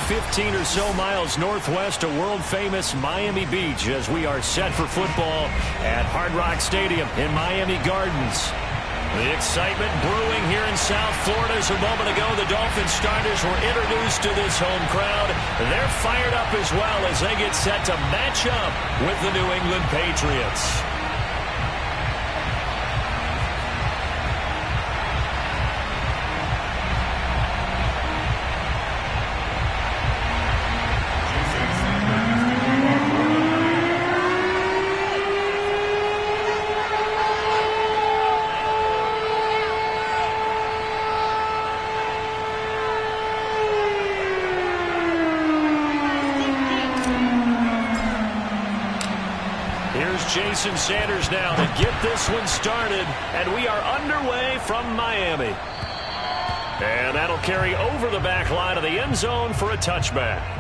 15 or so miles northwest of world-famous Miami Beach as we are set for football at Hard Rock Stadium in Miami Gardens. The excitement brewing here in South Florida. As a moment ago, the Dolphins starters were introduced to this home crowd. They're fired up as well as they get set to match up with the New England Patriots. Jason Sanders now to get this one started, and we are underway from Miami. And that'll carry over the back line of the end zone for a touchback.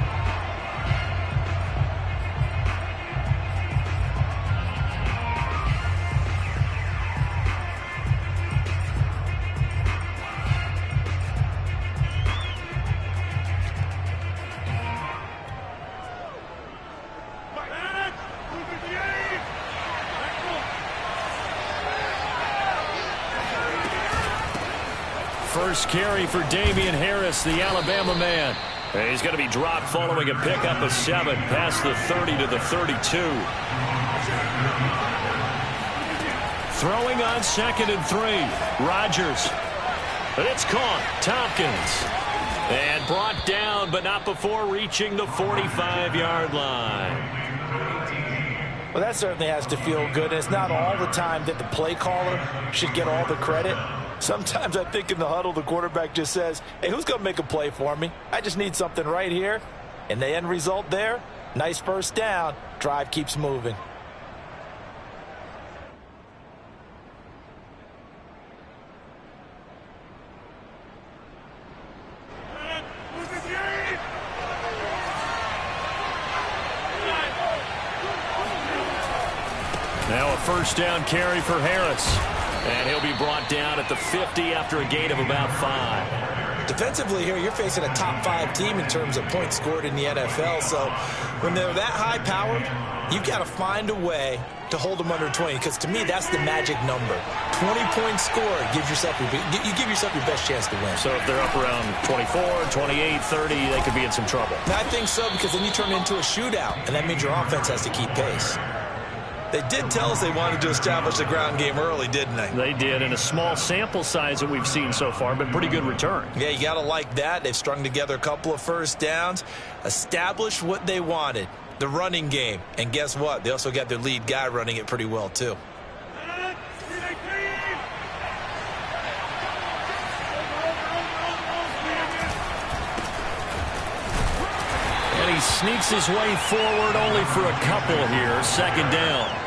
First carry for Damian Harris, the Alabama man. He's going to be dropped following a pickup of 7 past the 30 to the 32. Throwing on 2nd and 3. Rodgers. But it's caught. Tompkins. And brought down, but not before reaching the 45-yard line. Well, that certainly has to feel good. It's not all the time that the play caller should get all the credit. Sometimes I think in the huddle, the quarterback just says, hey, who's going to make a play for me? I just need something right here. And the end result there, nice first down. Drive keeps moving. Now a first down carry for Harris. And he'll be brought down at the 50 after a gain of about 5. Defensively here, you're facing a top 5 team in terms of points scored in the NFL. So when they're that high-powered, you've got to find a way to hold them under 20. Because to me, that's the magic number. 20 points scored, you give yourself your best chance to win. So if they're up around 24, 28, 30, they could be in some trouble. I think so, because then you turn it into a shootout, and that means your offense has to keep pace. They did tell us they wanted to establish the ground game early, didn't they? They did, in a small sample size that we've seen so far, but pretty good return. Yeah, you got to like that. They've strung together a couple of first downs, established what they wanted, the running game. And guess what? They also got their lead guy running it pretty well, too. And he sneaks his way forward only for a couple here. 2nd down.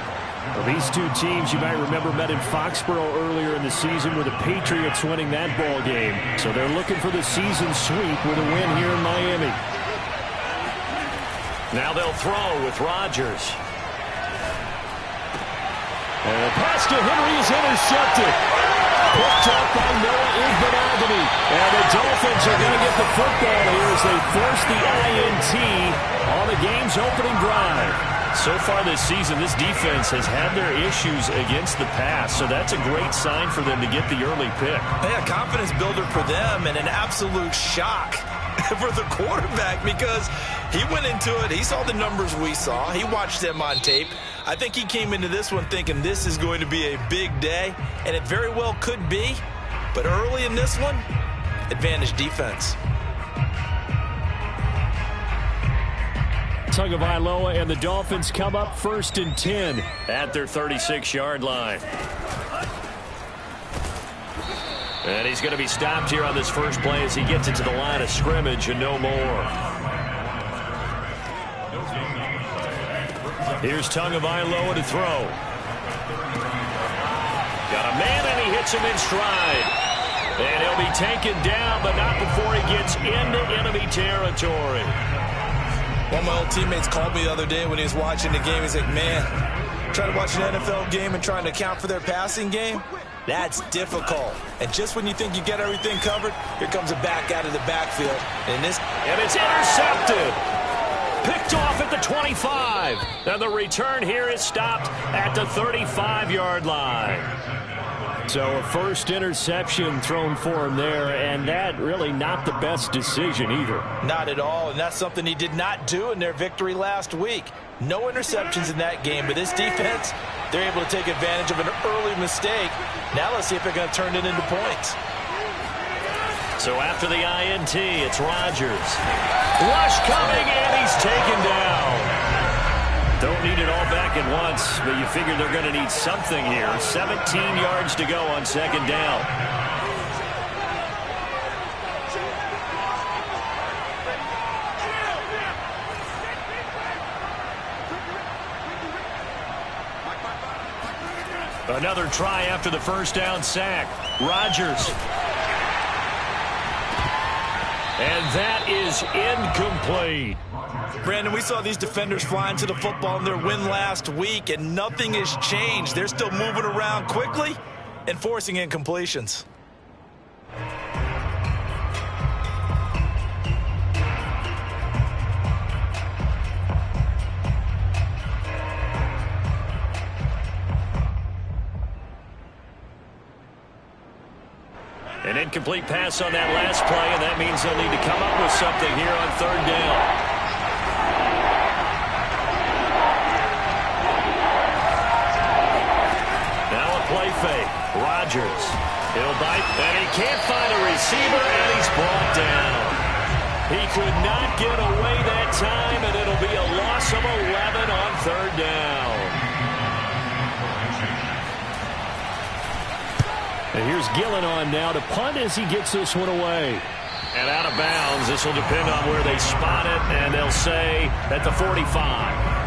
Well, these two teams, you might remember, met in Foxborough earlier in the season with the Patriots winning that ball game. So they're looking for the season sweep with a win here in Miami. Now they'll throw with Rodgers. And the pass to Henry is intercepted. Picked up by Noah Igbinoghene. And the Dolphins are going to get the football here as they force the INT on the game's opening drive. So far this season, this defense has had their issues against the pass, so that's a great sign for them to get the early pick. Yeah, confidence builder for them and an absolute shock for the quarterback because he went into it. He saw the numbers we saw. He watched them on tape. I think he came into this one thinking this is going to be a big day, and it very well could be. But early in this one, advantage defense. Tagovailoa and the Dolphins come up 1st and 10 at their 36-yard line. And he's going to be stopped here on this first play as he gets it to the line of scrimmage and no more. Here's Tagovailoa to throw. Got a man and he hits him in stride. And he'll be taken down, but not before he gets into enemy territory. One of my old teammates called me the other day when he was watching the game. He's like, man, Try to watch an NFL game and trying to account for their passing game? That's difficult. And just when you think you get everything covered, here comes a back out of the backfield. And it's intercepted. Picked off at the 25. And the return here is stopped at the 35-yard line. So a first interception thrown for him there, and that really not the best decision either. Not at all, and that's something he did not do in their victory last week. No interceptions in that game, but this defense, they're able to take advantage of an early mistake. Now let's see if they're going to turn it into points. So after the INT, it's Rodgers. Rush coming, and he's taken down. Don't need it all back at once, but you figure they're going to need something here. 17 yards to go on second down. Another try after the first down sack. Rodgers. And that is incomplete. Brandon, we saw these defenders flying to the football in their win last week, and nothing has changed. They're still moving around quickly and forcing incompletions. An incomplete pass on that last play, and that means they'll need to come up with something here on third down. Play fake. Rodgers. He'll bite, and he can't find a receiver, and he's brought down. He could not get away that time, and it'll be a loss of 11 on third down. And here's Gillen on now to punt as he gets this one away. And out of bounds. This will depend on where they spot it, and they'll say at the 45.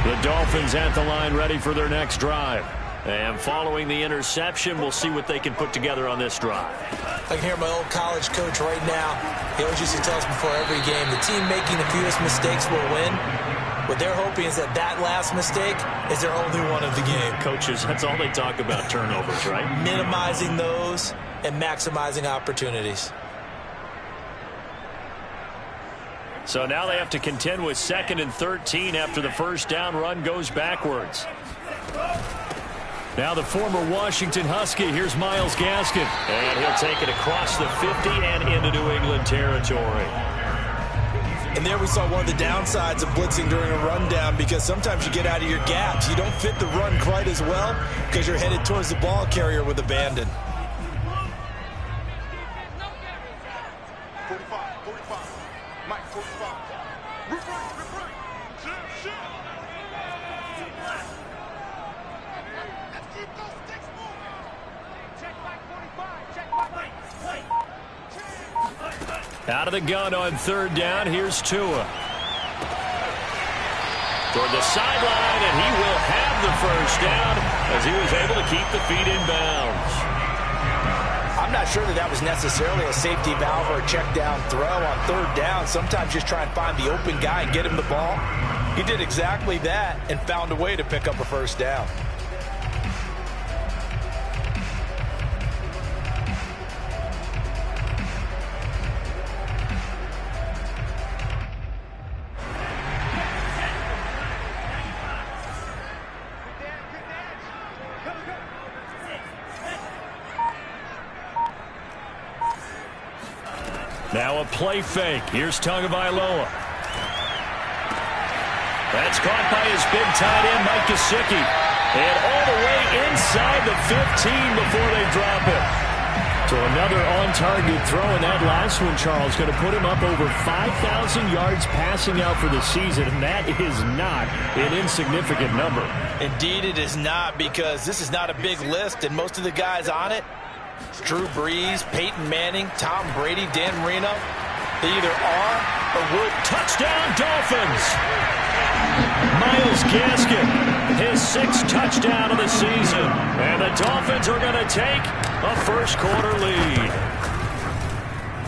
The Dolphins at the line ready for their next drive. And following the interception, we'll see what they can put together on this drive. I can hear my old college coach right now. He always used to tell us before every game, the team making the fewest mistakes will win. What they're hoping is that last mistake is their only one of the game. Coaches, that's all they talk about, turnovers, right? Minimizing those and maximizing opportunities. So now they have to contend with 2nd and 13 after the first down run goes backwards. Now the former Washington Husky, here's Myles Gaskin. And he'll take it across the 50 and into New England territory. And there we saw one of the downsides of blitzing during a rundown, because sometimes you get out of your gaps. You don't fit the run quite as well because you're headed towards the ball carrier with abandon. 45. Mike, 45. Rip right. Shit. Let's keep those sticks moving. Check Mike 45. Check Mike. Out of the gun on third down. Here's Tua. Toward the sideline, and he will have the first down as he was able to keep the feet in bounds. I'm not sure that was necessarily a safety valve or a check down throw on third down. Sometimes just try and find the open guy and get him the ball. He did exactly that and found a way to pick up a first down. Now a play fake. Here's Tagovailoa. That's caught by his big tight end, Mike Gesicki. And all the way inside the 15 before they drop it. So another on-target throw, and that last one, Charles, going to put him up over 5,000 yards passing out for the season, and that is not an insignificant number. Indeed it is not, because this is not a big list, and most of the guys on it, Drew Brees, Peyton Manning, Tom Brady, Dan Marino, they either are or would. Touchdown, Dolphins! Myles Gaskin, his 6th touchdown of the season. And the Dolphins are going to take a first-quarter lead.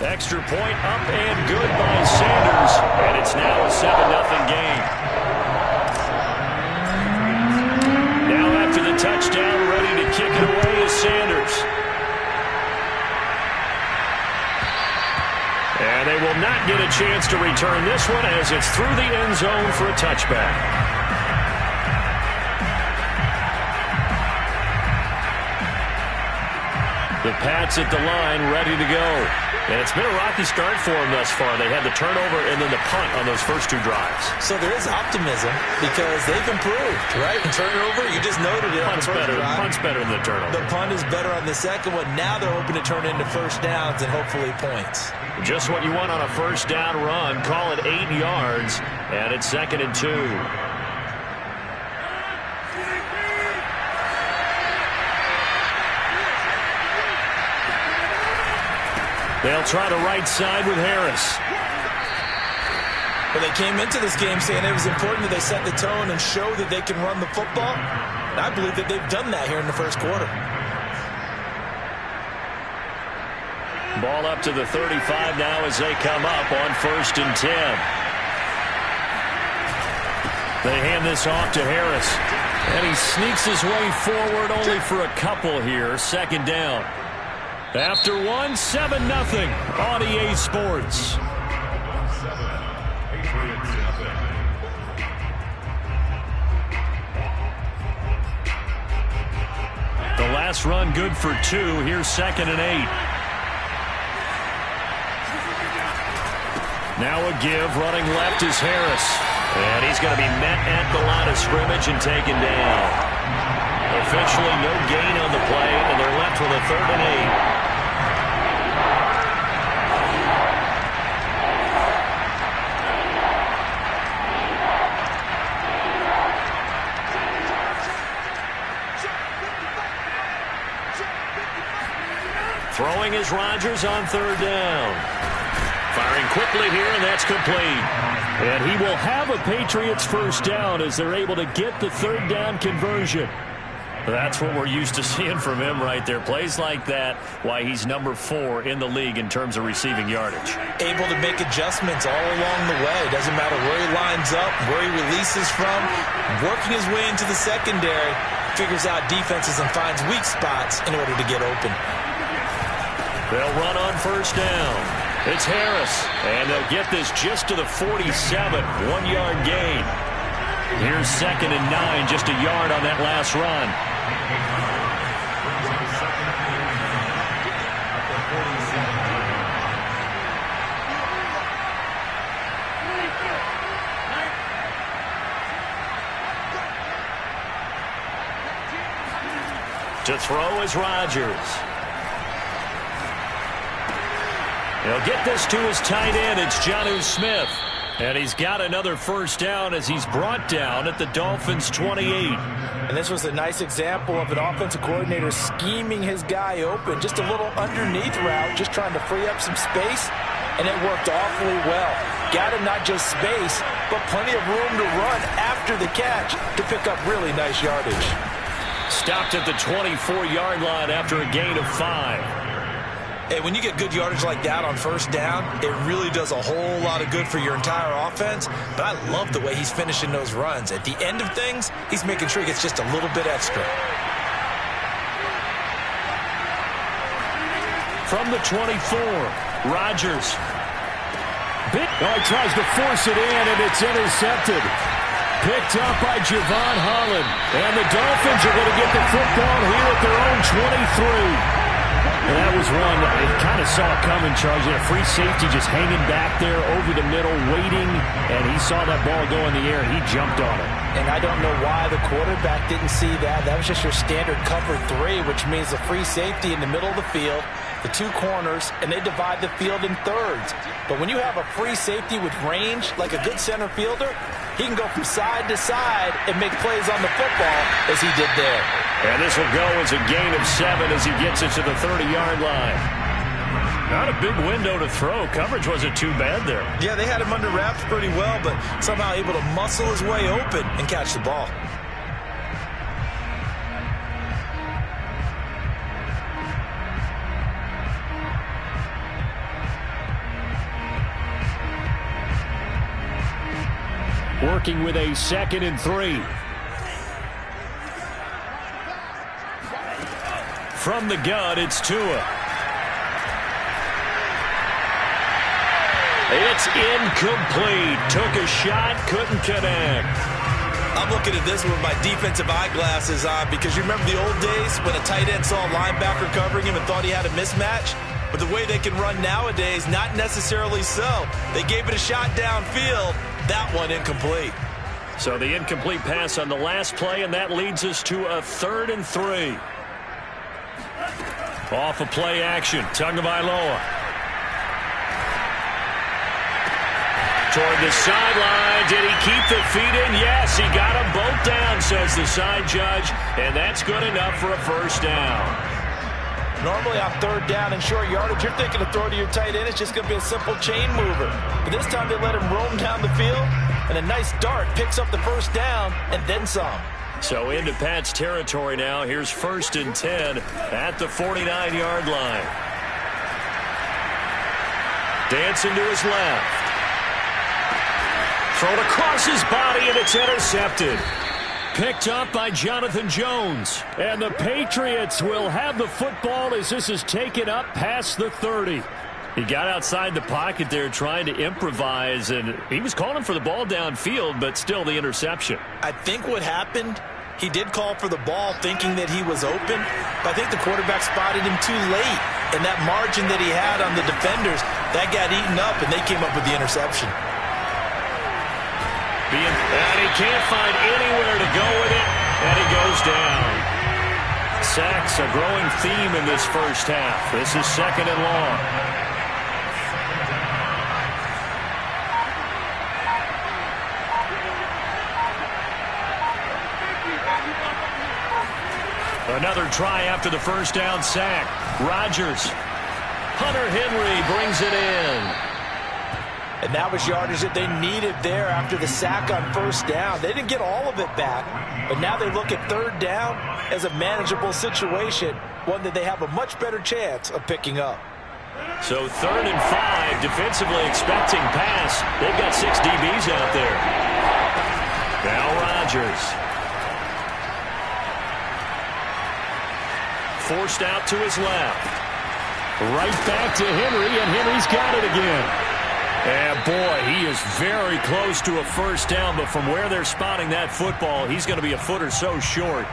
Extra point up and good by Sanders. And it's now a 7-0 game. Now after the touchdown, ready to kick it away is Sanders. And they will not get a chance to return this one as it's through the end zone for a touchback. The Pats at the line, ready to go. And it's been a rocky start for them thus far. They had the turnover and then the punt on those first 2 drives. So there is optimism because they've improved, right? And turnover, you just noted it. Punt's better than the turnover. The punt is better on the second one. Now they're hoping to turn into first downs and hopefully points. Just what you want on a first down run. Call it 8 yards, and it's 2nd and 2. They'll try to right side with Harris. But they came into this game saying it was important that they set the tone and show that they can run the football. And I believe that they've done that here in the first quarter. Ball up to the 35 now as they come up on 1st and 10. They hand this off to Harris. And he sneaks his way forward only for a couple here. 2nd down. After 1, 7-0 on EA Sports. The last run good for 2. Here's 2nd and 8. Now a give. Running left is Harris. And he's going to be met at the line of scrimmage and taken down. Officially no gain on the play, and they're left with a 3rd and 8. Throwing is Rodgers on 3rd down. Firing quickly here, and that's complete. And he will have a Patriots first down as they're able to get the 3rd down conversion. That's what we're used to seeing from him right there. Plays like that, why he's number 4 in the league in terms of receiving yardage. Able to make adjustments all along the way. Doesn't matter where he lines up, where he releases from. Working his way into the secondary, figures out defenses and finds weak spots in order to get open. They'll run on 1st down. It's Harris, and they'll get this just to the 47, 1-yard gain. Here's 2nd and 9, just a yard on that last run. To throw is Rodgers. He'll get this to his tight end. It's Jonnu Smith. And he's got another first down as he's brought down at the Dolphins' 28. And this was a nice example of an offensive coordinator scheming his guy open. Just a little underneath route, just trying to free up some space. And it worked awfully well. Got him not just space, but plenty of room to run after the catch to pick up really nice yardage. Stopped at the 24-yard line after a gain of 5. Hey, when you get good yardage like that on first down, it really does a whole lot of good for your entire offense. But I love the way he's finishing those runs. At the end of things, he's making sure he gets just a little bit extra. From the 24, Rodgers. He tries to force it in, and it's intercepted. Picked up by Javon Holland. And the Dolphins are going to get the football here at their own 23. And that was one that I kind of saw coming, Charles. A free safety just hanging back there over the middle, waiting, and he saw that ball go in the air, and he jumped on it. And I don't know why the quarterback didn't see that. That was just your standard cover 3, which means the free safety in the middle of the field, the 2 corners, and they divide the field in thirds. But when you have a free safety with range, like a good center fielder, he can go from side to side and make plays on the football as he did there. And this will go as a gain of 7 as he gets it to the 30-yard line. Not a big window to throw. Coverage wasn't too bad there. Yeah, they had him under wraps pretty well, but somehow able to muscle his way open and catch the ball. Working with a 2nd and 3. From the gun, it's Tua. It's incomplete. Took a shot, couldn't connect. I'm looking at this with my defensive eyeglasses on because you remember the old days when a tight end saw a linebacker covering him and thought he had a mismatch? But the way they can run nowadays, not necessarily so. They gave it a shot downfield. That one incomplete. So the incomplete pass on the last play, and that leads us to a 3rd and 3. Off of play action, Tagovailoa. Toward the sideline. Did he keep the feet in? Yes, he got them both down, says the side judge, and that's good enough for a first down. Normally on 3rd down and short yardage, you're thinking to throw to your tight end. It's just going to be a simple chain mover. But this time they let him roam down the field, and a nice dart picks up the first down and then some. So into Pat's territory now. Here's 1st and 10 at the 49-yard line. Dancing to his left. Thrown across his body, and it's intercepted. Picked up by Jonathan Jones. And the Patriots will have the football as this is taken up past the 30. He got outside the pocket there trying to improvise, and he was calling for the ball downfield, but still the interception. I think what happened, he did call for the ball thinking that he was open, but I think the quarterback spotted him too late. And that margin that he had on the defenders, that got eaten up, and they came up with the interception. And he can't find anywhere to go with it, and he goes down. Sacks a growing theme in this first half. This is 2nd and long. Another try after the first down sack. Rodgers. Hunter Henry brings it in. And that was yardage that they needed there after the sack on 1st down. They didn't get all of it back, but now they look at 3rd down as a manageable situation, one that they have a much better chance of picking up. So 3rd and 5, defensively expecting pass. They've got 6 DBs out there. Now Rodgers. Forced out to his left. Right back to Henry, and Henry's got it again. And boy, he is very close to a first down, but from where they're spotting that football, he's going to be a foot or so short.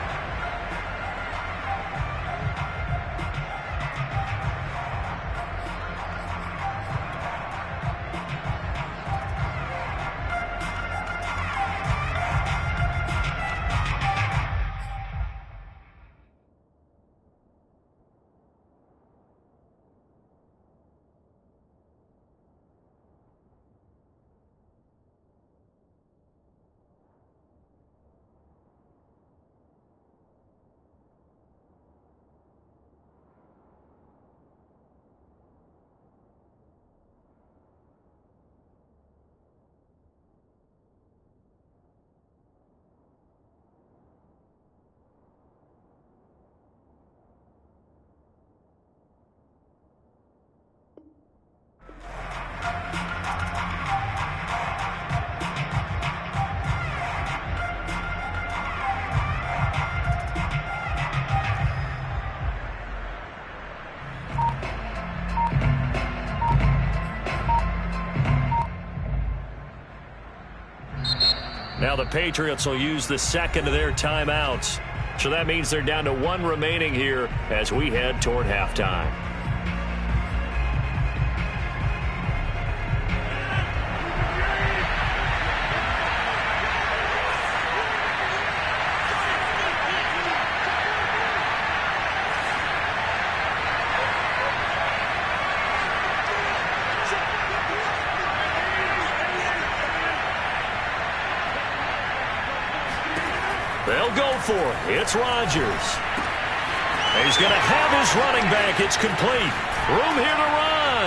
Now the Patriots will use the 2nd of their timeouts. So that means they're down to 1 remaining here as we head toward halftime. They'll go for it. It's Rodgers. He's going to have his running back. It's complete. Room here to run.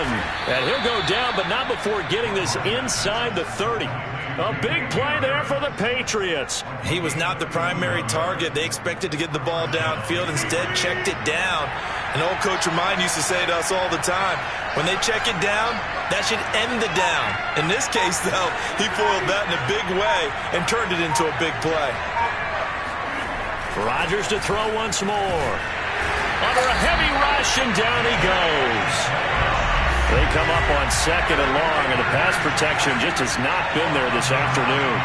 And he'll go down, but not before getting this inside the 30. A big play there for the Patriots. He was not the primary target. They expected to get the ball downfield. Instead, checked it down. An old coach of mine used to say to us all the time, when they check it down, that should end the down. In this case, though, he foiled that in a big way and turned it into a big play. Rodgers to throw once more. Under a heavy rush, and down he goes. They come up on 2nd and long, and the pass protection just has not been there this afternoon.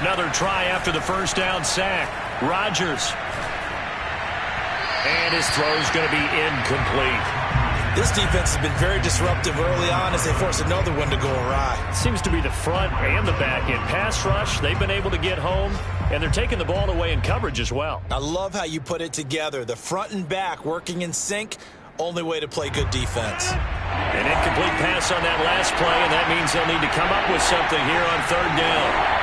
Another try after the first down sack. Rodgers. And his throw's going to be incomplete. This defense has been very disruptive early on as they force another one to go awry. Seems to be the front and the back end. Pass rush, they've been able to get home, and they're taking the ball away in coverage as well. I love how you put it together. The front and back working in sync, only way to play good defense. An incomplete pass on that last play, and that means they'll need to come up with something here on 3rd down.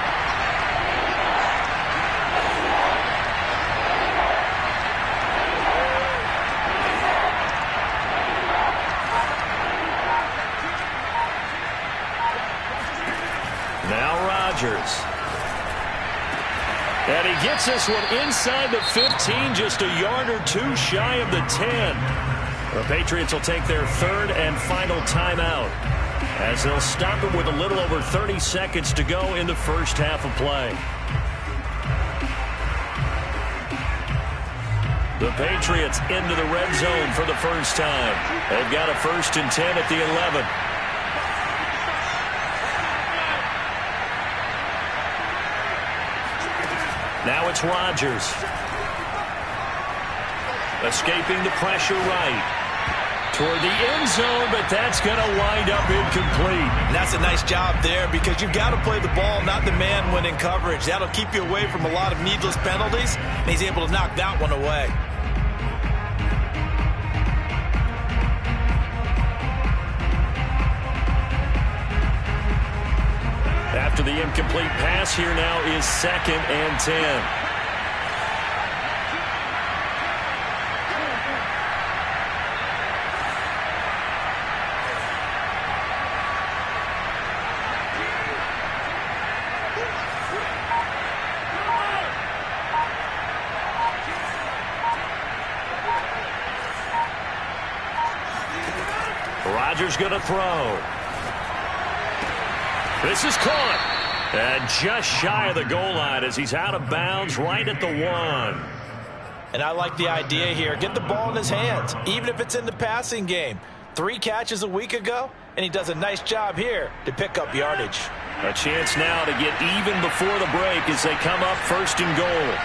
And he gets this one inside the 15, just a yard or two shy of the 10. The Patriots will take their 3rd and final timeout as they'll stop it with a little over 30 seconds to go in the first half of play. The Patriots into the red zone for the first time. They've got a 1st and 10 at the 11. Now it's Rodgers. Escaping the pressure right. Toward the end zone, but that's going to wind up incomplete. And that's a nice job there because you've got to play the ball, not the man when in coverage. That'll keep you away from a lot of needless penalties, and he's able to knock that one away. After the incomplete pass, here now is 2nd and 10. Rodgers going to throw. This is caught. And just shy of the goal line as he's out of bounds right at the 1. And I like the idea here. Get the ball in his hands, even if it's in the passing game. 3 catches a week ago, and he does a nice job here to pick up yardage. A chance now to get even before the break as they come up 1st and goal.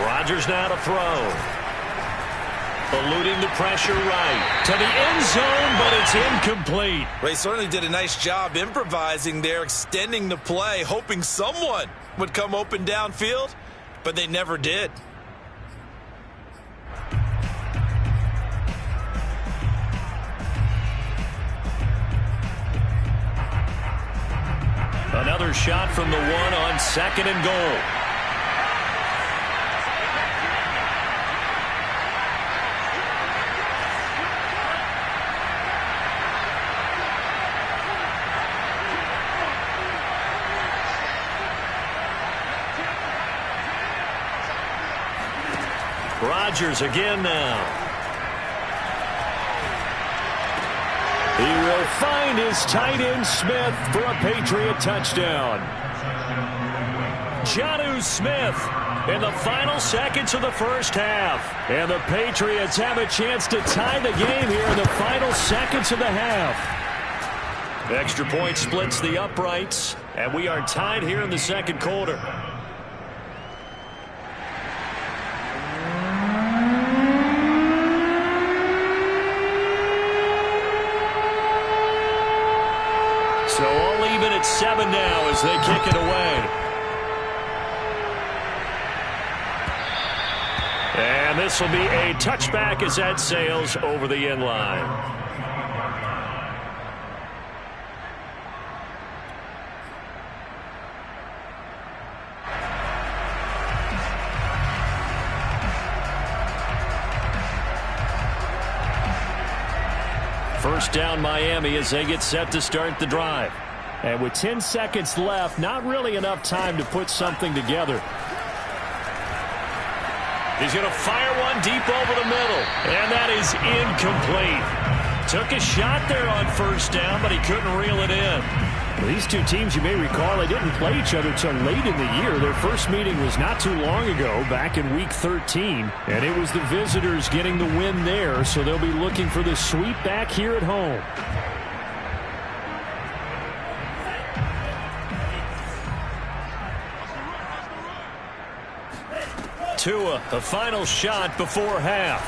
Rodgers now to throw. Eluding the pressure right. To the end zone, but it's incomplete. They certainly did a nice job improvising there, extending the play, hoping someone would come open downfield, but they never did. Another shot from the 1 on 2nd and goal. Rodgers again now. He will find his tight end Smith for a Patriot touchdown. Jonnu Smith in the final seconds of the first half. And the Patriots have a chance to tie the game here in the final seconds of the half. Extra point splits the uprights, and we are tied here in the second quarter. So all even at 7 now as they kick it away. And this will be a touchback as that sails over the end line. First down Miami as they get set to start the drive. And with 10 seconds left, not really enough time to put something together. He's going to fire one deep over the middle. And that is incomplete. Took a shot there on first down, but he couldn't reel it in. Well, these two teams, you may recall, they didn't play each other till late in the year. Their first meeting was not too long ago, back in Week 13. And it was the visitors getting the win there, so they'll be looking for the sweep back here at home. Tua, the final shot before half.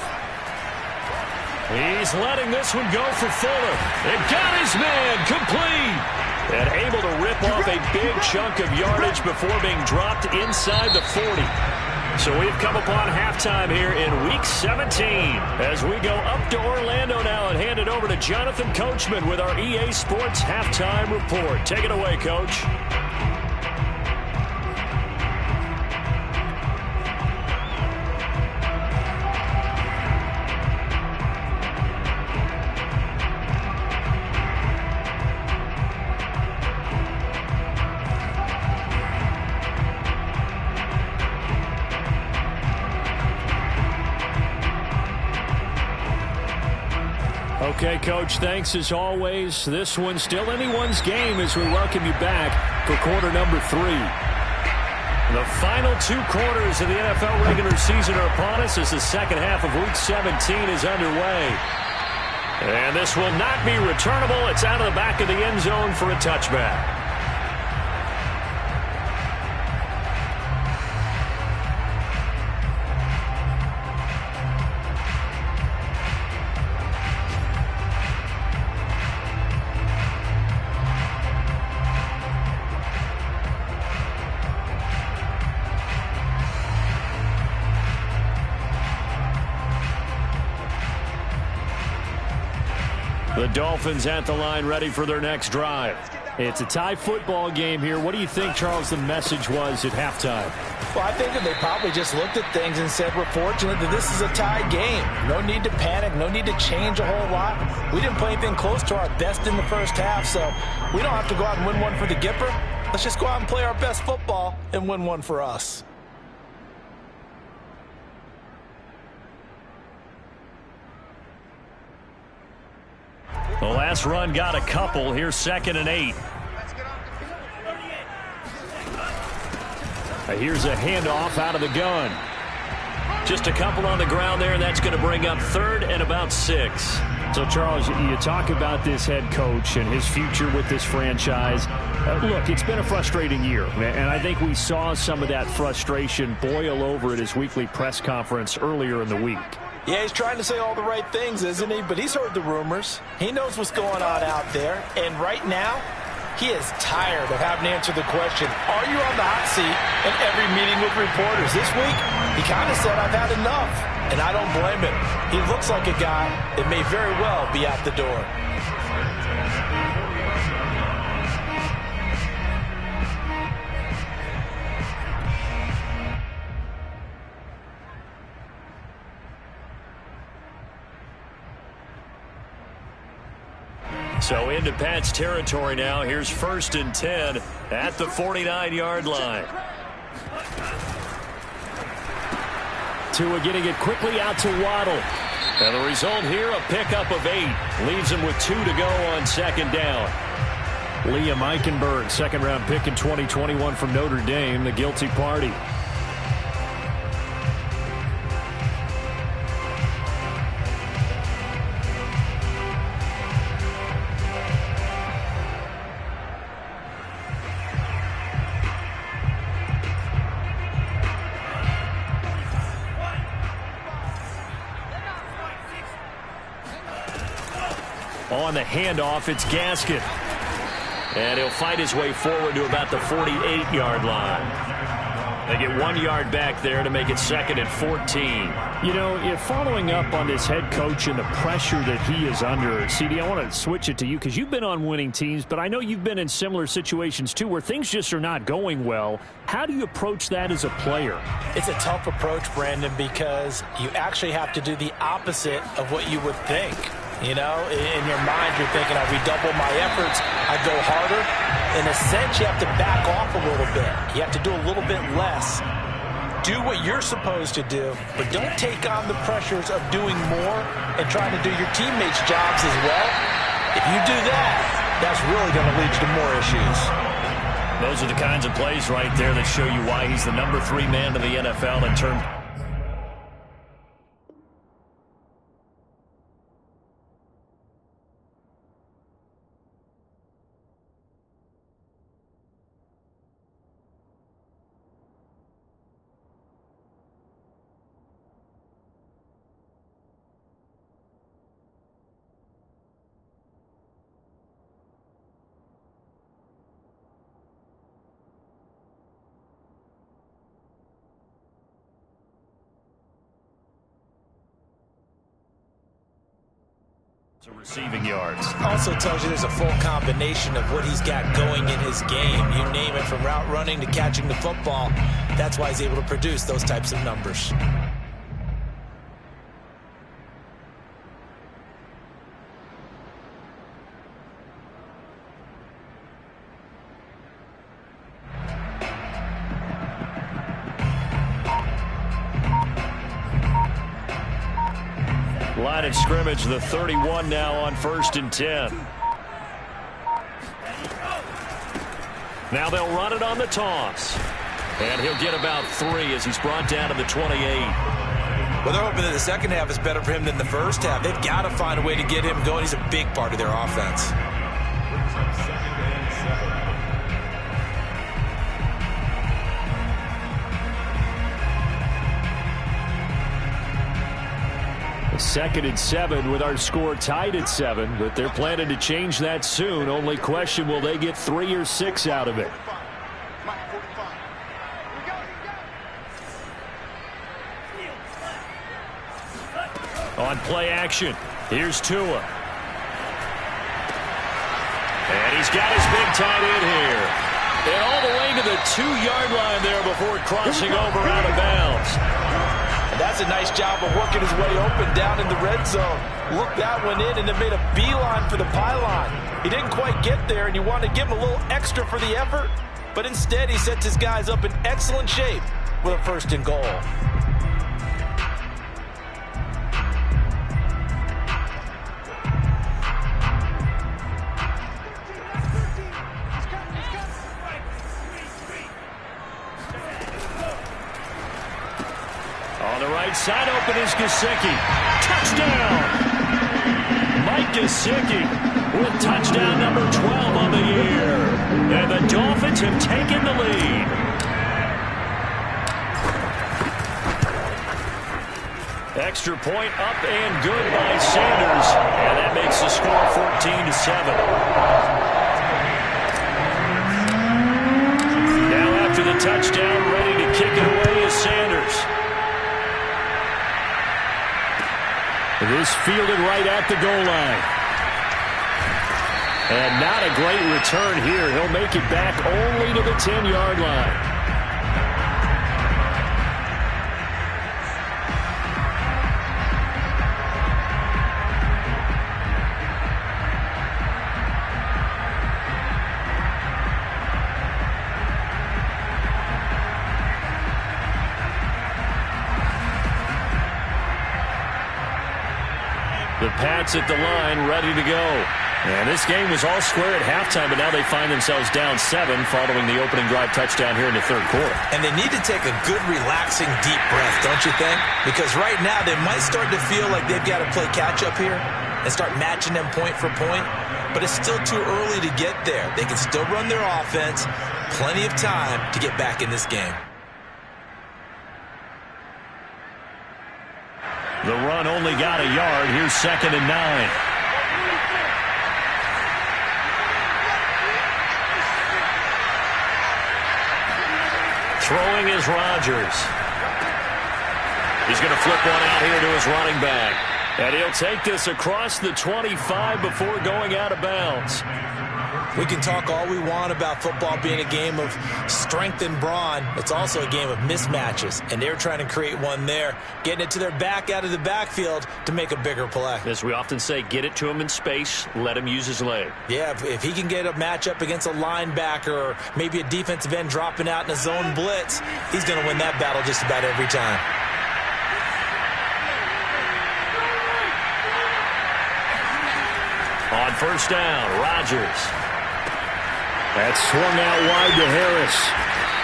He's letting this one go for Fuller. It got his man complete. And able to rip off a big chunk of yardage before being dropped inside the 40. So we've come upon halftime here in Week 17 as we go up to Orlando now and hand it over to Jonathan Coachman with our EA Sports Halftime Report. Take it away, Coach. Okay, Coach, thanks as always. This one's still anyone's game as we welcome you back for quarter number 3. The final 2 quarters of the NFL regular season are upon us as the second half of Week 17 is underway. And this will not be returnable. It's out of the back of the end zone for a touchback. The Dolphins at the line ready for their next drive. It's a tie football game here. What do you think, Charles, the message was at halftime? Well, I think that they probably just looked at things and said, we're fortunate that this is a tie game. No need to panic. No need to change a whole lot. We didn't play anything close to our best in the first half, so we don't have to go out and win one for the Gipper. Let's just go out and play our best football and win one for us. The last run got a couple. Here's 2nd and 8. Here's a handoff out of the gun. Just a couple on the ground there. That's going to bring up 3rd and about 6. So, Charles, you talk about this head coach and his future with this franchise. Look, it's been a frustrating year, and I think we saw some of that frustration boil over at his weekly press conference earlier in the week. Yeah, he's trying to say all the right things, isn't he? But he's heard the rumors. He knows what's going on out there. And right now, he is tired of having to answer the question, are you on the hot seat in every meeting with reporters? This week, he kind of said, I've had enough. And I don't blame him. He looks like a guy that may very well be out the door. So into Pat's territory now. Here's 1st and 10 at the 49-yard line. Tua getting it quickly out to Waddle. And the result here, a pickup of 8. Leaves him with 2 to go on 2nd down. Liam Eichenberg, 2nd-round pick in 2021 from Notre Dame, the guilty party. On the handoff, it's Gaskin. And he'll fight his way forward to about the 48-yard line. They get 1 yard back there to make it 2nd and 14. You know, if following up on this head coach and the pressure that he is under, CD, I want to switch it to you because you've been on winning teams, but I know you've been in similar situations too where things just are not going well. How do you approach that as a player? It's a tough approach, Brandon, because you actually have to do the opposite of what you would think. You know, in your mind, you're thinking, I redouble my efforts, I go harder. In a sense, you have to back off a little bit. You have to do a little bit less. Do what you're supposed to do, but don't take on the pressures of doing more and trying to do your teammates' jobs as well. If you do that, that's really going to lead to more issues. Those are the kinds of plays right there that show you why he's the number 3 man in the NFL in terms. Receiving yards. Also tells you there's a full combination of what he's got going in his game. You name it, from route running to catching the football. That's why he's able to produce those types of numbers. Line of scrimmage, the 31 now on 1st and 10. Now they'll run it on the toss. And he'll get about 3 as he's brought down to the 28. Well, they're hoping that the second half is better for him than the first half. They've got to find a way to get him going. He's a big part of their offense. Second and 7 with our score tied at 7, but they're planning to change that soon. Only question, will they get 3 or 6 out of it? On play action, here's Tua. And he's got his big tight end here. And all the way to the 2-yard line there before crossing over out of bounds. And that's a nice job of working his way open down in the red zone. Looked that one in and then made a beeline for the pylon. He didn't quite get there, and you want to give him a little extra for the effort, but instead he sets his guys up in excellent shape with a 1st and goal. On the right side open is Gesicki. Touchdown! Mike Gesicki with touchdown number 12 on the year. And the Dolphins have taken the lead. Extra point up and good by Sanders. And that makes the score 14-7. Now after the touchdown, ready to kick it away is Sanders. It is fielded right at the goal line. And not a great return here. He'll make it back only to the 10-yard line. The Pats at the line, ready to go. And this game was all square at halftime, but now they find themselves down 7 following the opening drive touchdown here in the 3rd quarter. And they need to take a good, relaxing, deep breath, don't you think? Because right now they might start to feel like they've got to play catch-up here and start matching them point for point. But it's still too early to get there. They can still run their offense. Plenty of time to get back in this game. The run only got a yard. Here's 2nd and 9. Throwing is Rodgers. He's going to flip one out here to his running back. And he'll take this across the 25 before going out of bounds. We can talk all we want about football being a game of strength and brawn. It's also a game of mismatches, and they're trying to create one there, getting it to their back out of the backfield to make a bigger play. As we often say, get it to him in space, let him use his leg. Yeah, if he can get a matchup against a linebacker or maybe a defensive end dropping out in a zone blitz, he's going to win that battle just about every time. On first down, Rodgers. That's swung out wide to Harris.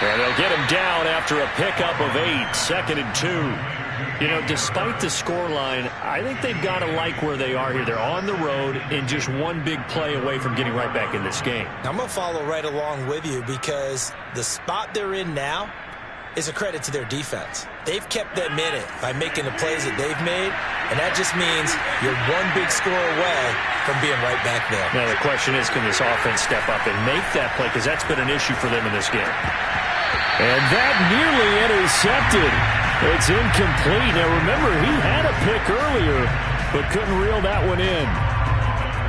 And they'll get him down after a pickup of 8, 2nd and 2. You know, despite the scoreline, I think they've got to like where they are here. They're on the road and just one big play away from getting right back in this game. I'm going to follow right along with you because the spot they're in now is a credit to their defense. They've kept them in it by making the plays that they've made, and that just means you're one big score away from being right back there. Now, the question is, can this offense step up and make that play? Because that's been an issue for them in this game. And that nearly intercepted. It's incomplete. Now, remember, he had a pick earlier, but couldn't reel that one in.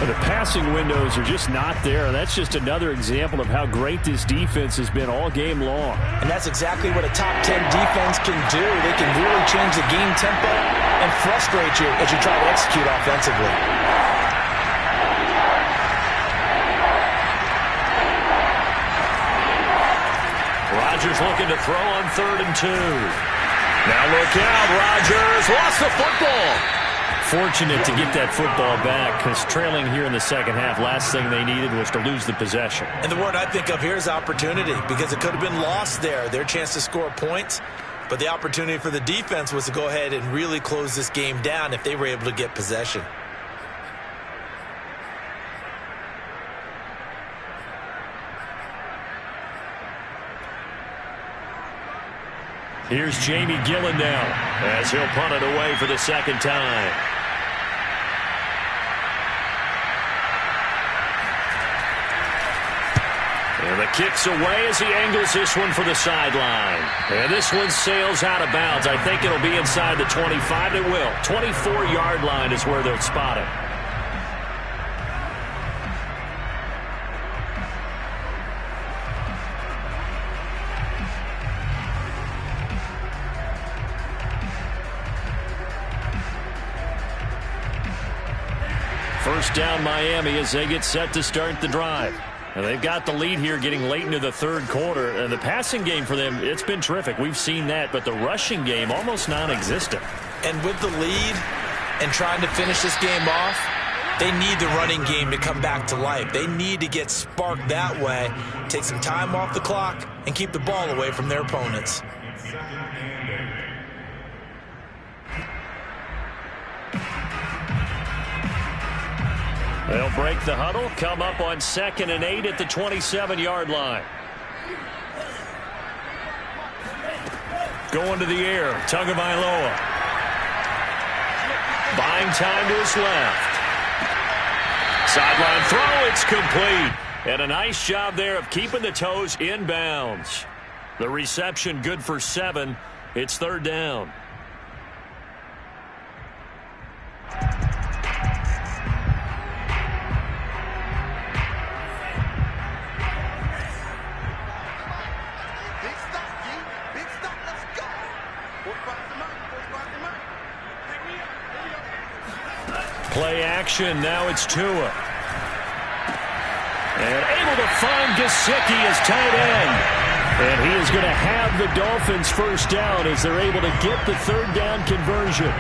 But the passing windows are just not there. That's just another example of how great this defense has been all game long. And that's exactly what a top 10 defense can do. They can really change the game tempo and frustrate you as you try to execute offensively. Rodgers looking to throw on 3rd and 2. Now look out, Rodgers lost the football. Fortunate to get that football back because trailing here in the second half, last thing they needed was to lose the possession. And the word I think of here is opportunity because it could have been lost there, their chance to score points. But the opportunity for the defense was to go ahead and really close this game down if they were able to get possession. Here's Jamie Gillen now as he'll punt it away for the second time. And the kick's away as he angles this one for the sideline. And this one sails out of bounds. I think it'll be inside the 25. It will. 24-yard line is where they'll spot it. First down Miami as they get set to start the drive. And they've got the lead here getting late into the third quarter. And the passing game for them, it's been terrific. We've seen that. But the rushing game, almost non-existent. And with the lead and trying to finish this game off, they need the running game to come back to life. They need to get sparked that way, take some time off the clock, and keep the ball away from their opponents. They'll break the huddle, come up on 2nd and 8 at the 27-yard line. Going to the air, Tagovailoa. Buying time to his left. Sideline throw, it's complete. And a nice job there of keeping the toes in bounds. The reception good for 7. It's 3rd down. Play action, now it's Tua. And able to find Gesicki as tight end. And he is going to have the Dolphins first down as they're able to get the 3rd down conversion.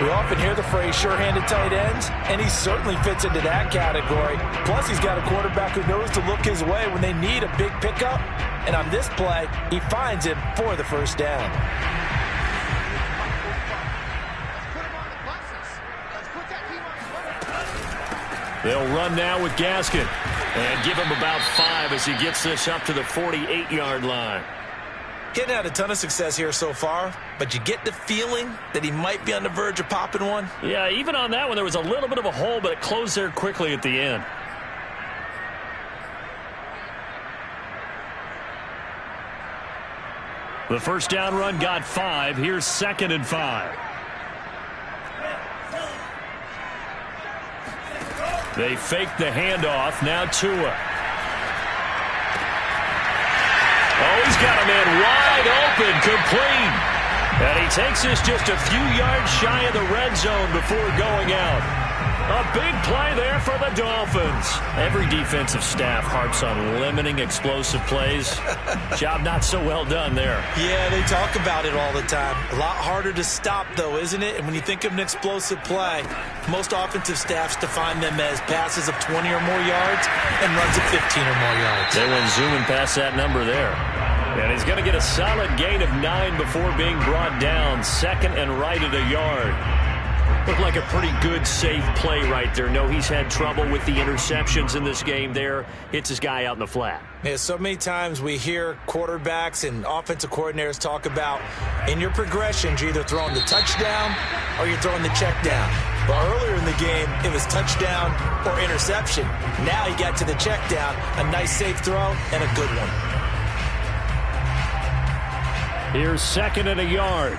We often hear the phrase sure-handed tight ends, and he certainly fits into that category. Plus, he's got a quarterback who knows to look his way when they need a big pickup. And on this play, he finds him for the first down. They'll run now with Gaskin and give him about 5 as he gets this up to the 48-yard line. Getting had a ton of success here so far, but you get the feeling that he might be on the verge of popping one. Yeah, even on that one, there was a little bit of a hole, but it closed there quickly at the end. The first down run got 5. Here's 2nd and 5. They fake the handoff. Now Tua. Oh, he's got a man wide open, complete. And he takes this just a few yards shy of the red zone before going out. A big play there for the Dolphins. Every defensive staff harps on limiting explosive plays. Job not so well done there. Yeah, they talk about it all the time. A lot harder to stop, though, isn't it? And when you think of an explosive play, most offensive staffs define them as passes of 20 or more yards and runs of 15 or more yards. They went zooming past that number there. And he's going to get a solid gain of 9 before being brought down. 2nd and right at a yard. Looked like a pretty good, safe play right there. No, he's had trouble with the interceptions in this game there. Hits his guy out in the flat. Yeah, so many times we hear quarterbacks and offensive coordinators talk about in your progressions, you're either throwing the touchdown or you're throwing the check down. But earlier in the game, it was touchdown or interception. Now you got to the check down, a nice safe throw, and a good one. Here's 2nd and a yard.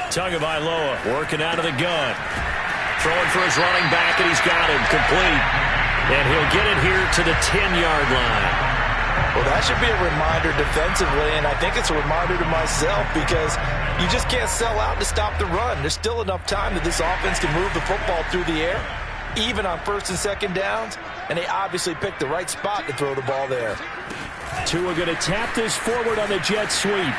Tagovailoa working out of the gun. Throwing for his running back, and he's got him complete. And he'll get it here to the 10-yard line. Well, that should be a reminder defensively, and I think it's a reminder to myself because you just can't sell out to stop the run. There's still enough time that this offense can move the football through the air, even on 1st and 2nd downs, and they obviously picked the right spot to throw the ball there. Tua going to tap this forward on the jet sweep.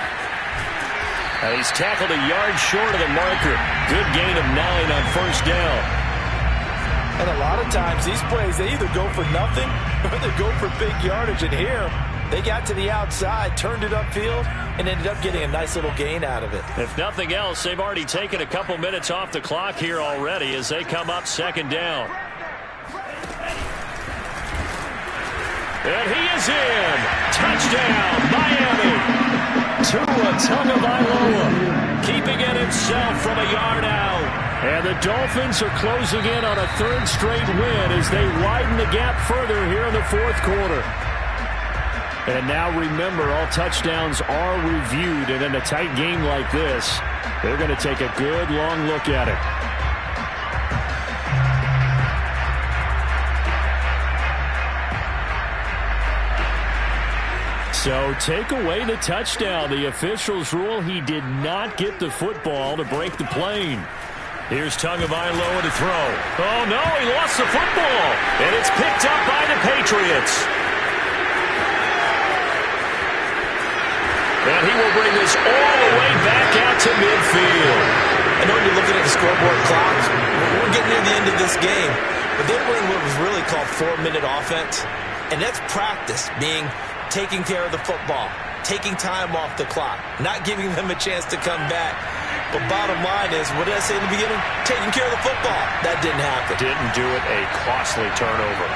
And he's tackled a yard short of the marker. Good gain of 9 on 1st down. And a lot of times these plays, they either go for nothing or they go for big yardage. And here, they got to the outside, turned it upfield, and ended up getting a nice little gain out of it. If nothing else, they've already taken a couple minutes off the clock here already as they come up 2nd down. And he is in. Touchdown, Miami. Tua Tagovailoa keeping it himself from a yard out. And the Dolphins are closing in on a 3rd straight win as they widen the gap further here in the 4th quarter. And now remember, all touchdowns are reviewed, and in a tight game like this, they're going to take a good long look at it. So take away the touchdown. The officials rule he did not get the football to break the plane. Here's Tagovailoa to throw. Oh, no, he lost the football. And it's picked up by the Patriots. And he will bring this all the way back out to midfield. I know you're looking at the scoreboard clock. We're getting near the end of this game. But they're running what was really called 4-minute offense. And that's practice, being taking care of the football, taking time off the clock, not giving them a chance to come back. But bottom line is, what did I say in the beginning? Taking care of the football. That didn't happen. Didn't do it. A costly turnover.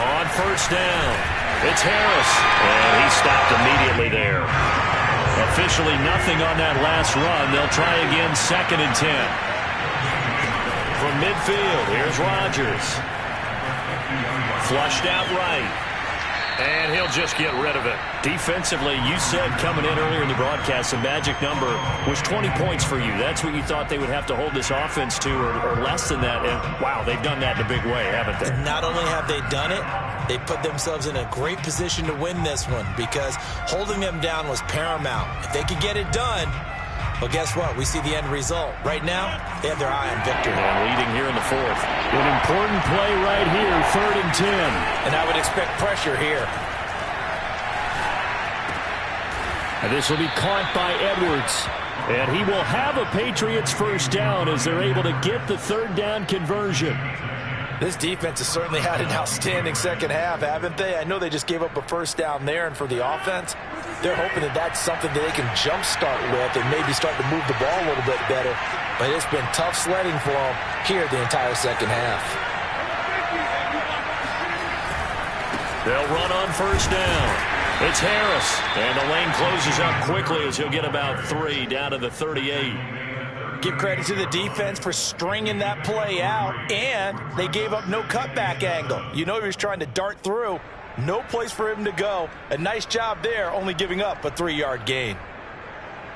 On 1st down, it's Harris. And he stopped immediately there. Officially nothing on that last run. They'll try again 2nd and 10. From midfield, here's Rodgers. Flushed out right. And he'll just get rid of it. Defensively, you said coming in earlier in the broadcast, the magic number was 20 points for you. That's what you thought they would have to hold this offense to, or less than that. And, wow, they've done that in a big way, haven't they? Not only have they done it, they put themselves in a great position to win this one because holding them down was paramount. If they could get it done, well, guess what? We see the end result. Right now, they have their eye on victory. And leading here in the 4th. An important play right here, 3rd and 10. And I would expect pressure here. And this will be caught by Edwards. And he will have a Patriots 1st down as they're able to get the 3rd down conversion. This defense has certainly had an outstanding 2nd half, haven't they? I know they just gave up a 1st down there, and for the offense, they're hoping that that's something that they can jumpstart with and maybe start to move the ball a little bit better. But it's been tough sledding for them here the entire 2nd half. They'll run on 1st down. It's Harris, and the lane closes up quickly as he'll get about 3 down to the 38. Give credit to the defense for stringing that play out, and they gave up no cutback angle. You know he was trying to dart through. No place for him to go. A nice job there, only giving up a 3-yard gain.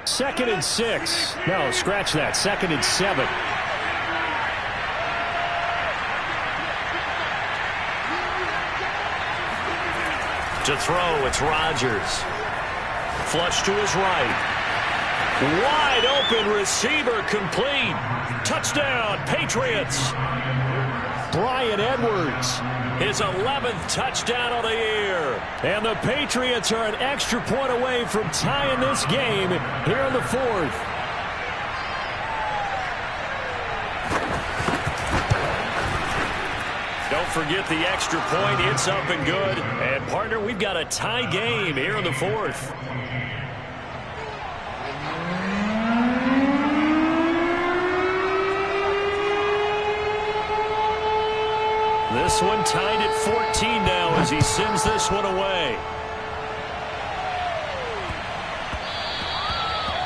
2nd and 6. No, scratch that. 2nd and 7. To throw, it's Rodgers. Flush to his right. Wide open receiver, complete. Touchdown, Patriots. Bryan Edwards. His 11th touchdown of the year. And the Patriots are an extra point away from tying this game here in the 4th. Don't forget the extra point. It's up and good. And, partner, we've got a tie game here in the 4th. This one tied at 14 now as he sends this one away.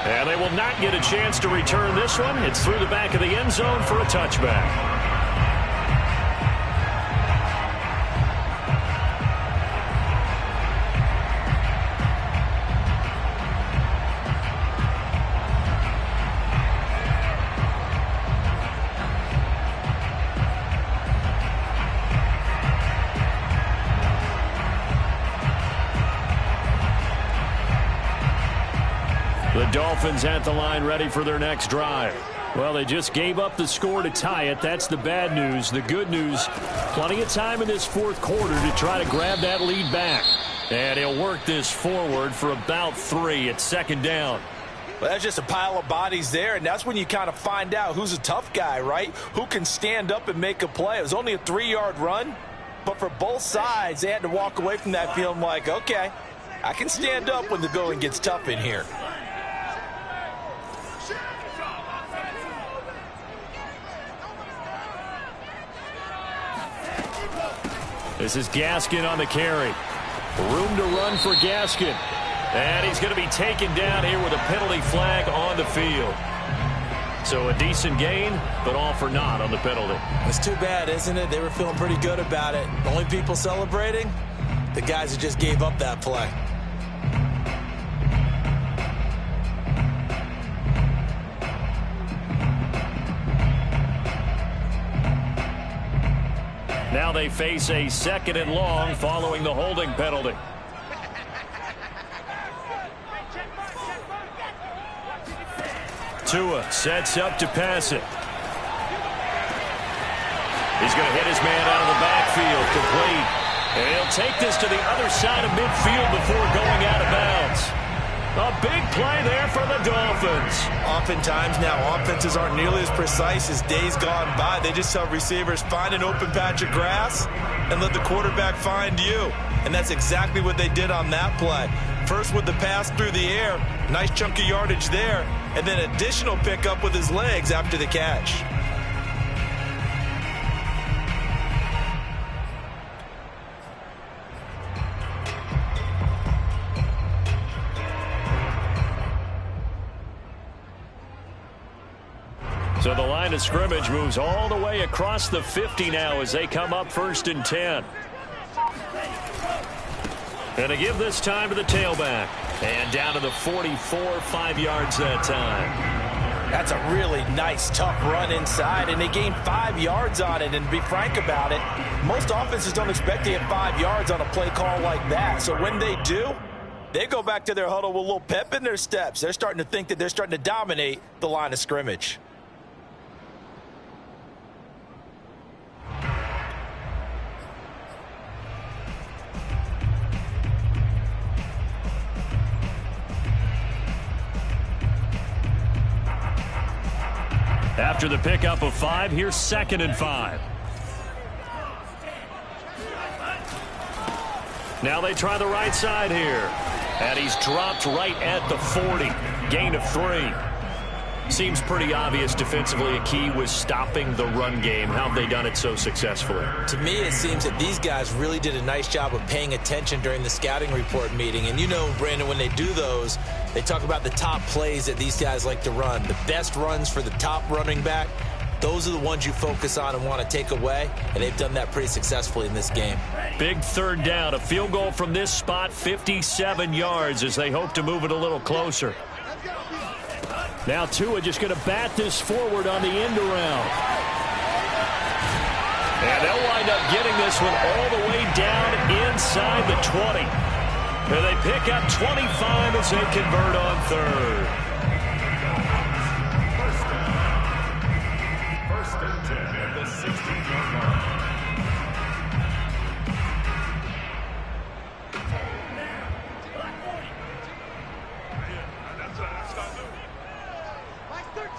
And they will not get a chance to return this one. It's through the back of the end zone for a touchback. Dolphins at the line ready for their next drive. Well, they just gave up the score to tie it. That's the bad news. The good news, plenty of time in this 4th quarter to try to grab that lead back. And he'll work this forward for about 3 at 2nd down. Well, that's just a pile of bodies there, and that's when you kind of find out who's a tough guy, right? Who can stand up and make a play. It was only a 3-yard run, but for both sides, they had to walk away from that feeling like, okay, I can stand up when the going gets tough in here. This is Gaskin on the carry. Room to run for Gaskin. And he's going to be taken down here with a penalty flag on the field. So a decent gain, but all for naught on the penalty. It's too bad, isn't it? They were feeling pretty good about it. The only people celebrating, the guys who just gave up that play. Now they face a 2nd and long following the holding penalty. Tua sets up to pass it. He's going to hit his man out of the backfield, complete. And he'll take this to the other side of midfield before going out of bounds. A big play there for the Dolphins. Oftentimes now, offenses aren't nearly as precise as days gone by. They just tell receivers, find an open patch of grass and let the quarterback find you. And that's exactly what they did on that play. First with the pass through the air, nice chunk of yardage there, and then additional pickup with his legs after the catch. So the line of scrimmage moves all the way across the 50 now as they come up 1st and 10. And to give this time to the tailback. And down to the 44, 5 yards that time. That's a really nice, tough run inside, and they gained 5 yards on it. And to be frank about it, most offenses don't expect to get 5 yards on a play call like that. So when they do, they go back to their huddle with a little pep in their steps. They're starting to think that they're starting to dominate the line of scrimmage. After the pickup of 5, here's 2nd and 5. Now they try the right side here. And he's dropped right at the 40. Gain of 3. Seems pretty obvious defensively a key was stopping the run game. How have they done it so successfully? To me, it seems that these guys really did a nice job of paying attention during the scouting report meeting. And you know, Brandon, when they do those, they talk about the top plays that these guys like to run. The best runs for the top running back, those are the ones you focus on and want to take away. And they've done that pretty successfully in this game. Big third down. A field goal from this spot, 57 yards as they hope to move it a little closer. Now Tua just going to bat this forward on the end around. And they'll wind up getting this one all the way down inside the 20. And they pick up 25 as they convert on third. First and 10 at the 16-yard line.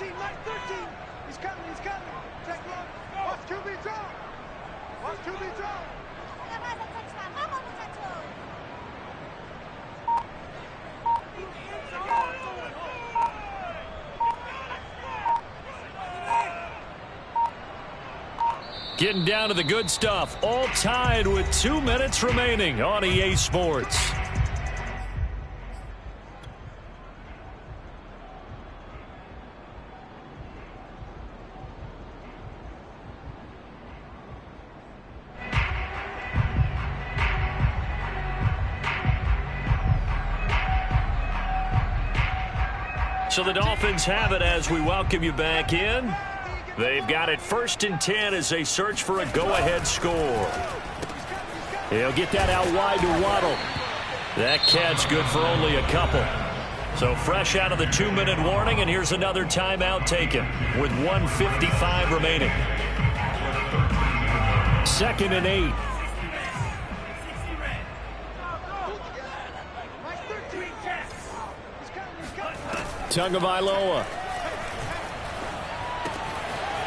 Line 13. He's coming. Check one. Watch QB draw. Watch QB draw. Getting down to the good stuff. All tied with 2 minutes remaining on EA Sports. So the Dolphins have it as we welcome you back in. They've got it 1st and 10 as they search for a go-ahead score. He'll get that out wide to Waddle. That catch good for only a couple. So fresh out of the 2-minute warning, and here's another timeout taken with 1:55 remaining. 2nd and 8. Tagovailoa.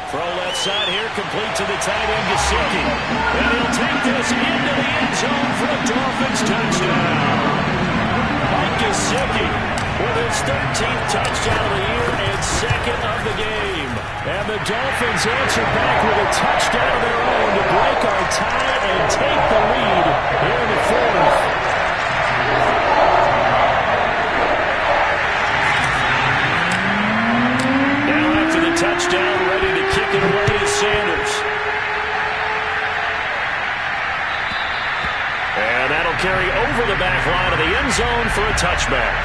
Throw left side here, complete to the tight end, Gesicki. And he'll take this into the end zone for a Dolphins touchdown. Mike Gesicki with his 13th touchdown of the year and 2nd of the game. And the Dolphins answer back with a touchdown of their own to break our tie and take the lead here in the 4th. Touchdown, ready to kick it away is Sanders. And that'll carry over the back line of the end zone for a touchback.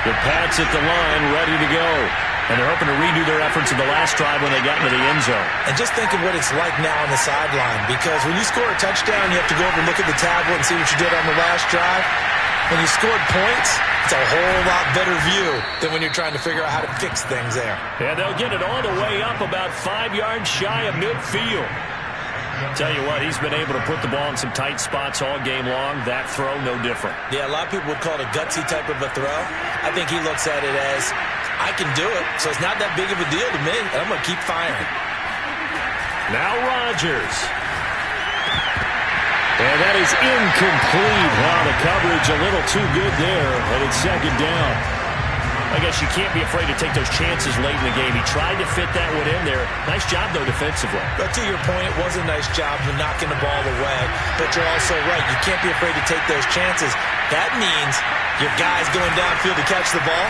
The Pats at the line, ready to go. And they're hoping to redo their efforts in the last drive when they got into the end zone. And just think of what it's like now on the sideline, because when you score a touchdown, you have to go over and look at the tablet and see what you did on the last drive. When you scored points, it's a whole lot better view than when you're trying to figure out how to fix things there. And they'll get it all the way up about 5 yards shy of midfield. Tell you what, he's been able to put the ball in some tight spots all game long. That throw, no different. Yeah, a lot of people would call it a gutsy type of a throw. I think he looks at it as, I can do it, so it's not that big of a deal to me, and I'm going to keep firing. Now Rodgers. And that is incomplete. Wow, the coverage a little too good there, and it's 2nd down. I guess you can't be afraid to take those chances late in the game. He tried to fit that one in there. Nice job, though, defensively. But to your point, it was a nice job of knocking the ball away. But you're also right. You can't be afraid to take those chances. That means your guys going downfield to catch the ball,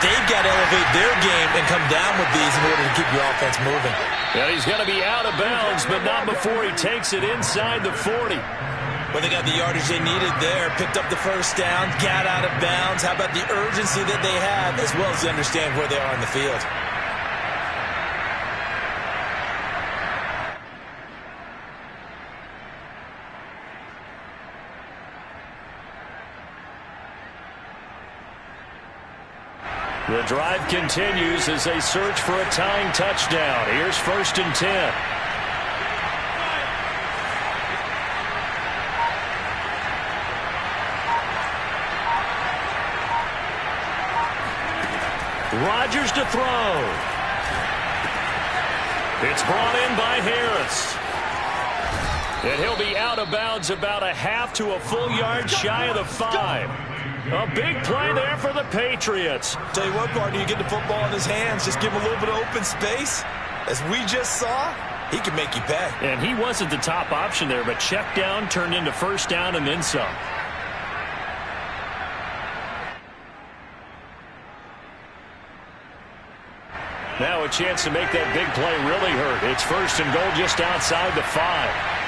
they've got to elevate their game and come down with these in order to keep your offense moving. Yeah, he's going to be out of bounds, but not before he takes it inside the 40. Well, they got the yardage they needed there, picked up the first down, got out of bounds. How about the urgency that they have, as well as they understand where they are in the field? The drive continues as they search for a tying touchdown. Here's 1st and 10. Rodgers to throw. It's brought in by Harris. And he'll be out of bounds about a half to a full yard shy of the 5. A big play there for the Patriots. Tell you what, Gardner, you get the football in his hands, just give him a little bit of open space. As we just saw, he can make you pay. And he wasn't the top option there, but check down turned into 1st down and then some. Now a chance to make that big play really hurt. It's 1st and goal just outside the 5.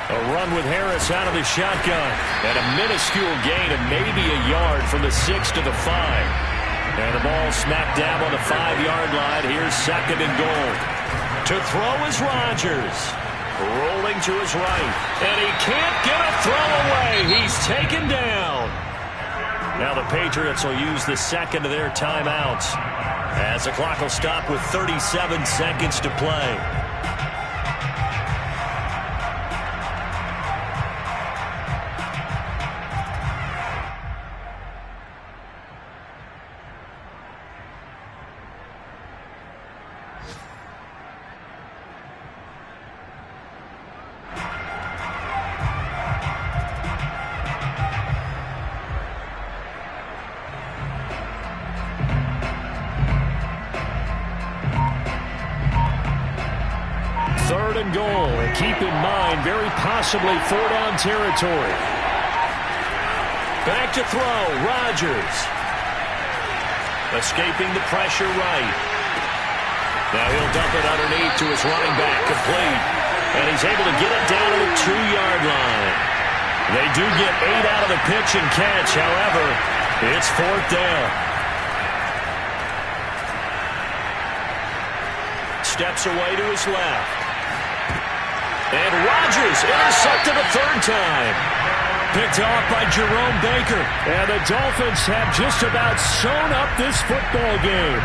A run with Harris out of the shotgun. And a minuscule gain of maybe a yard from the 6 to the 5. And the ball smacked dab on the 5-yard line. Here's 2nd and goal. To throw is Rodgers. Rolling to his right. And he can't get a throw away. He's taken down. Now the Patriots will use the 2nd of their timeouts, as the clock will stop with 37 seconds to play. And goal, and keep in mind, very possibly 4-down territory. Back to throw, Rodgers. Escaping the pressure right. Now he'll dump it underneath to his running back, complete. And he's able to get it down to the 2-yard line. They do get 8 out of the pitch and catch, however, it's 4th down. Steps away to his left. And Rodgers intercepted a 3rd time. Picked off by Jerome Baker. And the Dolphins have just about sewn up this football game.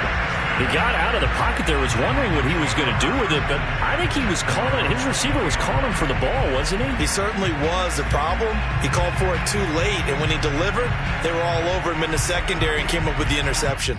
He got out of the pocket there, was wondering what he was going to do with it, but I think he was calling, his receiver was calling for the ball, wasn't he? He certainly was. The problem, he called for it too late, and when he delivered, they were all over him in the secondary and came up with the interception.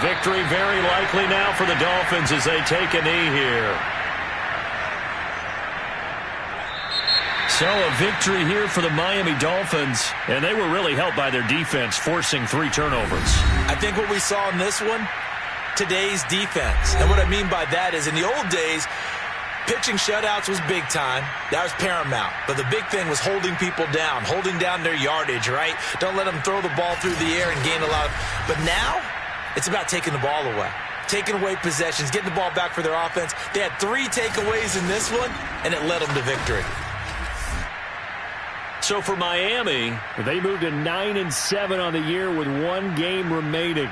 Victory very likely now for the Dolphins as they take a knee here. So a victory here for the Miami Dolphins, and they were really helped by their defense, forcing 3 turnovers. I think what we saw in this one, today's defense. And what I mean by that is in the old days, pitching shutouts was big time. That was paramount. But the big thing was holding people down, holding down their yardage, right? Don't let them throw the ball through the air and gain a lot. But now, it's about taking the ball away, taking away possessions, getting the ball back for their offense. They had 3 takeaways in this one, and it led them to victory. So for Miami, they moved to 9-7 on the year with 1 game remaining.